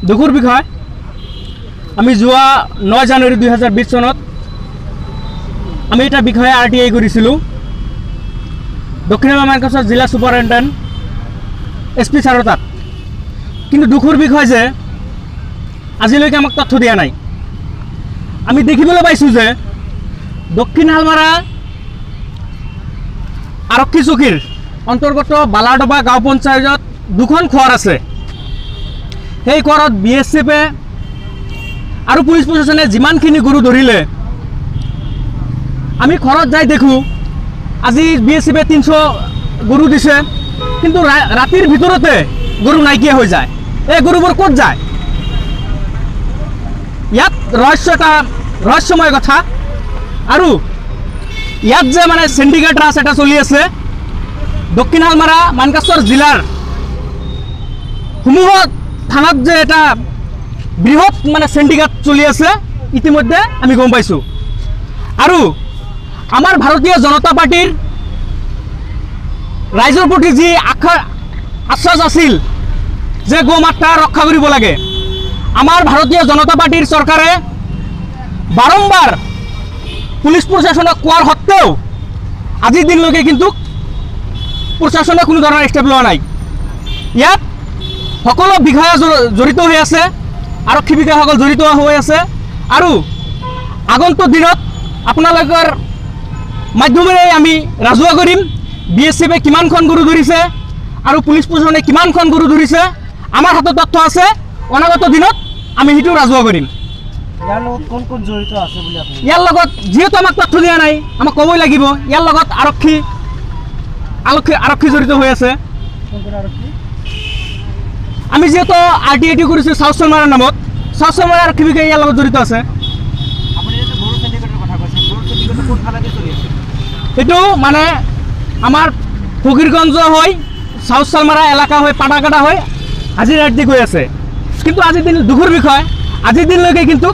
দুখৰ বিষয় আমি যোৱা 9 জানুৱাৰী 2020 চনত আমি এটা বিষয়ে RTI কৰিছিলোঁ দক্ষিণ মানকাছাৰ জিলা সুপাৰিনটেণ্ডেণ্ট SP ছাৰৰ তাত কিন্তু দুখৰ বিষয় যে আজিলৈকে আমাক তথ্য দিয়া নাই আমি দেখিবলৈ পাইছোঁ যে দক্ষিণ হালমাৰা আৰক্ষী চকীৰ অন্তৰ্গত বালাডবা গাঁও পঞ্চায়তত দুখন খোৱাৰ আছে সেই খোৱাৰত BSF আৰু পুলিচ প্ৰশাসনে যিমানখিনি গৰু ধৰিলে আমি খৰত যাই দেখো আজি BSF 300 গৰু দিছে কিন্তু ৰাতিৰ ভিতৰতে গৰু নাইকিয়া হৈ যায় এই গৰুবোৰ ক'ত যায় ইয়াত ৰহস্যময় কথা আৰু ইয়াত যে মানে সিন্ডিকেট ৰাজ এটা চলি আছে দক্ষিণ হালমাৰা মানকাছাৰ জিলাৰ সমূহ থানাত যে এটা বৃহৎ মানে সিন্ডিকেট চলি আছে ইতিমধ্যে আমি গম পাইছোঁ আৰু আমাৰ ভাৰতীয় জনতা পাৰ্টিৰ ৰাইজৰ প্ৰতি যি আশ্বাস আছিল যে গোমাতা ৰক্ষা কৰিব লাগে আমাৰ ভাৰতীয় জনতা পাৰ্টিৰ চৰকাৰে বাৰম্বাৰ পুলিচ প্ৰশাসনক কোৱাৰ সত্ত্বেও আজিৰ দিনলৈকে কিন্তু প্ৰশাসনে কোনো ধৰণৰ ষ্টেপ লোৱা নাই ইয়াত সকলো বিষয়া জড়িত হৈ আছে আৰক্ষী বিষয়াসকল জড়িত হৈ আছে আৰু আগন্তুক দিনত আপোনালোকৰ মাধ্যমেৰে আমি ৰাজহুৱা কৰিম BSF কিমানখন গৰু ধৰিছে আৰু পুলিচ প্ৰশাসনে কিমানখন গৰু ধৰিছে আমাৰ হাতত তথ্য আছে অনাগত দিনত আমি সেইটো ৰাজহুৱা কৰিম ইয়াৰ লগত কোন জড়িত আছে বুলি আপুনি ইয়াৰ লগত যেহেতু আমাক তথ্য দিয়া নাই আমাক ক'বই লাগিব ইয়াৰ লগত আৰক্ষী জড়িত হৈ আছে আমি যেহেতু RTI কৰিছোঁ চাউথ চালমাৰাৰ নামত চাউথ চালমাৰাৰ আৰক্ষী বিষয়া ইয়াৰ লগত জড়িত আছে এইটো মানে আমাৰ ফকীৰগঞ্জ হৈ চাউথ চালমাৰা এলেকা হৈ পাটাকাটা হৈ আজি ৰাতি গৈ আছে কিন্তু আজিৰ দিন দুখৰ বিষয় আজিৰ দিনলৈকে কিন্তু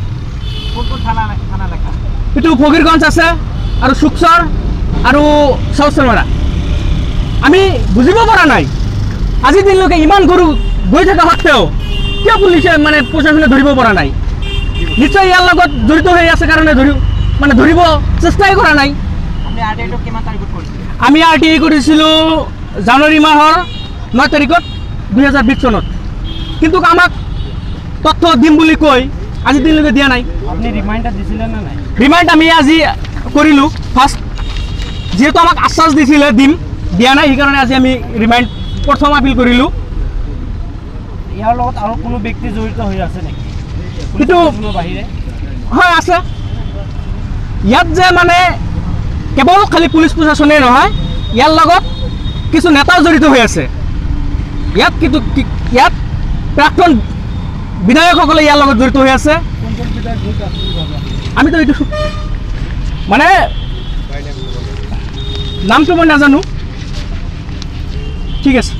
এইটো ফকীৰগঞ্জ আছে আৰু সুকসৰ আৰু চাউথ চালমাৰা আমি বুজিব পৰা নাই আজিৰ দিনলৈকে ইমান গৰু গৈ থকা সত্ত্বেও কিয় পুলিচে মানে প্ৰশাসনে ধৰিব পৰা নাই নিশ্চয় ইয়াৰ লগত জড়িত হৈ আছে কাৰণে ধৰিব চেষ্টাই কৰা নাই আমি RTI কৰিছিলোঁ জানুৱাৰী মাহৰ 9 তাৰিখত 2020 চনত কিন্তু আমাক তথ্য দিম বুলি কৈ আজিৰ দিনলৈকে দিয়া নাই আপুনি ৰিমাইণ্ডাৰ দিছিলে নে নাই ৰিমাইণ্ড আমি আজি কৰিলোঁ ফাৰ্ষ্ট যেহেতু আমাক আশ্বাস দিছিলে দিয়া নাই সেইকাৰণে আজি আমি ৰিমাইণ্ড প্ৰথম আপিল কৰিলোঁ ইয়াৰ লগত আৰু কোনো ব্যক্তি জড়িত হৈ আছে নেকি কিন্তু বাহিৰে হয় আছে ইয়াত যে মানে কেৱল খালি পুলিচ প্ৰশাসনেই নহয় ইয়াৰ লগত কিছু নেতাও জড়িত হৈ আছে ইয়াত প্ৰাক্তন বিধায়কসকলে ইয়াৰ লগত জড়িত হৈ আছে আমিতো এইটো মানে নামটো মই নাজানো ঠিক আছে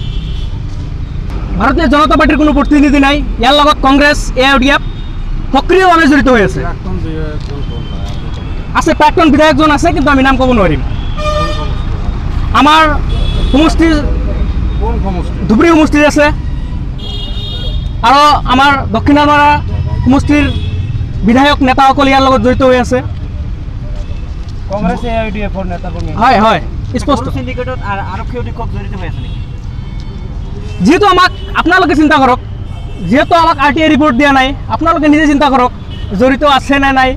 ভাৰতীয় জনতা পাৰ্টিৰ কোনো প্ৰতিনিধি নাই ইয়াৰ লগত কংগ্ৰেছ AIODF সক্ৰিয়ভাৱে জড়িত হৈ আছে প্ৰাক্তন বিধায়কজন আছে কিন্তু আমি নাম ক'ব নোৱাৰিম আমাৰ সমষ্টিৰ ধুবুৰী সমষ্টিৰ আছে আৰু আমাৰ দক্ষিণ হালমাৰা সমষ্টিৰ বিধায়ক নেতাসকল ইয়াৰ লগত জড়িত হৈ আছে কংগ্ৰেছ AIODFৰ নেতাকৰ্মী হয় স্পষ্ট সিন্ডিকেটত আৰক্ষী অধীক্ষক জড়িত হৈ আছে নেকি যেহেতু আমাক আপোনালোকে চিন্তা কৰক যেহেতু আমাক RTI ৰিপৰ্ট দিয়া নাই আপোনালোকে নিজে চিন্তা কৰক জড়িত আছে নে নাই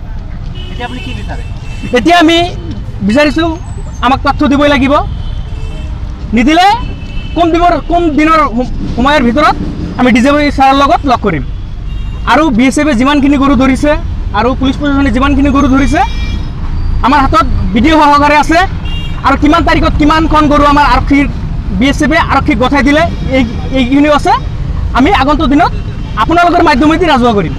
এতিয়া আপুনি কি বিচাৰে এতিয়া আমি বিচাৰিছোঁ আমাক তথ্য দিবই লাগিব নিদিলে কম দিনৰ সময়ৰ ভিতৰত আমি DGP ছাৰৰ লগত লগ কৰিম আৰু BSF যিমানখিনি গৰু ধৰিছে আৰু পুলিচ প্ৰশাসনে যিমানখিনি গৰু ধৰিছে আমাৰ হাতত ভিডিঅ' সহকাৰে আছে আৰু কিমান তাৰিখত কিমানখন গৰু আমাৰ BSF আৰক্ষীক গঠাই দিলে এইখিনিও আছে আমি আগন্তুক দিনত আপোনালোকৰ মাধ্যমেদি ৰাজহুৱা কৰিম